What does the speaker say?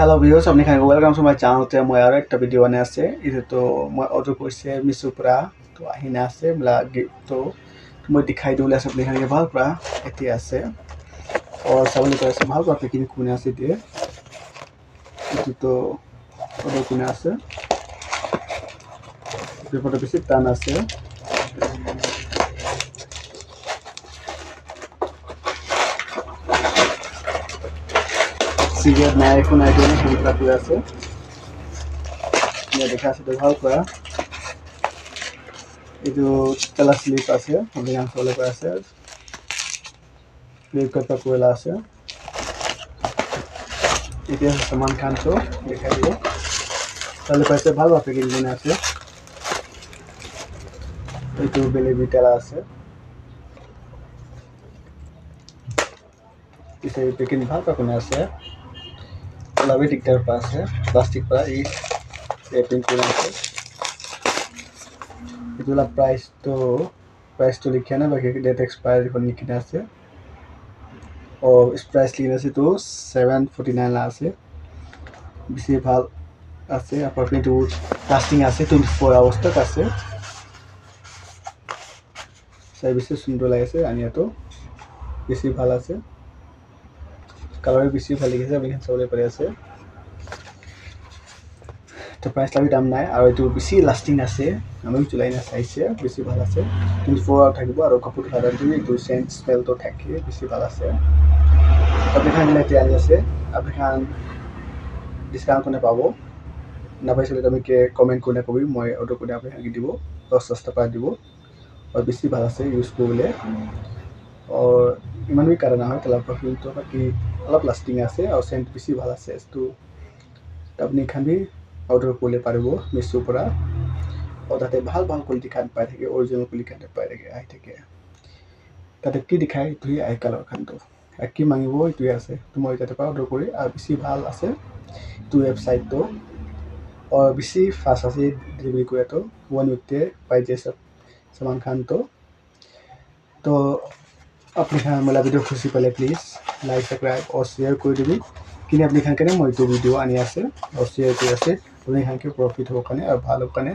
Hello viewers, আপনি খান welcome to my channel তে মই আৰু একটা ভিডিও আনি আছে ইটো তো মই অৰ্ডাৰ কৰিছে মিছো পৰা তো আহিনা আছে বলা তো মই দেখাই দিলে আছে আপনি খান ভাল পৰা এতি আছে और চাবলৈ কৰিছে ভাল পৰা পেকিং কোনে আছে দিয়ে ইটো তো অর্ডার কোনে আছে পেপারটা বেশি টান আছে সিগারেট না এখন আইডিয়া হেল্পটা করে আছে ये देखा से ভাল কৰা ಇದು তেলা স্লিপ আছে আমি গান ফলো কৰা আছে ক্লিক করতে কোলা আছে এতিয়া সমান খানটো দেখাই দিব তাহলে পাইছে ভালো প্যাকেজিং মনে আছে এইটো বেলেবি তেলা আছে इसे पैकिंग भाग का कोने আছে লাভে টিকটার পাশে প্লাস্টিক পা এই रैपिंग पूरा है इतला प्राइस तो लिखा ना बाकी डेट एक्सपायर को लिखना है और इस प्राइस लिखना से तो 749 ला আছে বেশি ভাল আছে আপনি তো লাস্টিং আছে 24 আওয়ার্স তক আছে সার্ভিস সুন্দর লাগছে আনি তো বেশি ভাল আছে কালার বেশি ভাল লাগিছে আপনি চাবলে পারে আছে তো প্রাইস লাগি দাম নাই আর এটো বেশি লাস্টিং আছে আমি চলাই না চাইছে বেশি ভাল আছে 24 আওয়ার থাকিব আর কাপড় খাদান তুমি তো সেন্ট স্মেল তো থাকে বেশি ভাল আছে আপনি খান নিতে আনি আছে আপনি খান ডিসকাউন্ট কোনে পাবো না পাইছিলে তুমি কে কমেন্ট কোনে কবি মই অর্ডার কোনে আপনি আগি দিব 10 টাকা দিব আর বেশি ভাল আছে ইউজ করলে और ইমান বি কারণ হয় তালা পারফিউম তো বাকি অলপ লাস্টিং আছে আর সেন্ট বেশি ভাল আছে তো আপনি খান বি অর্ডার করলে পারবো মিছো পৰা और তাতে ভাল ভাল কোয়ালিটি খান পাই থাকে অরিজিনাল কোয়ালিটি খান পাই থাকে আই থাকে তাতে কি দেখাই তুই আই কালার খান তো কি মাঙিব ইটো আছে তো মই তাতে অর্ডার করি আর বেশি ভাল আছে তো ওয়েবসাইট তো और বেশি ফাস্ট আছে ডেলিভারি করে তো 1 উইক তে পাই যায় সব सामान खान तो अपनी खान मेरा वीडियो खुशी पाले प्लीज लाइक सब्सक्राइब और शेयर कर दिबी कि अपनी खान के मैं तो वीडियो आनी आसे और शेयर कर आसे अपनी खान के प्रॉफिट हो कने और भालो कने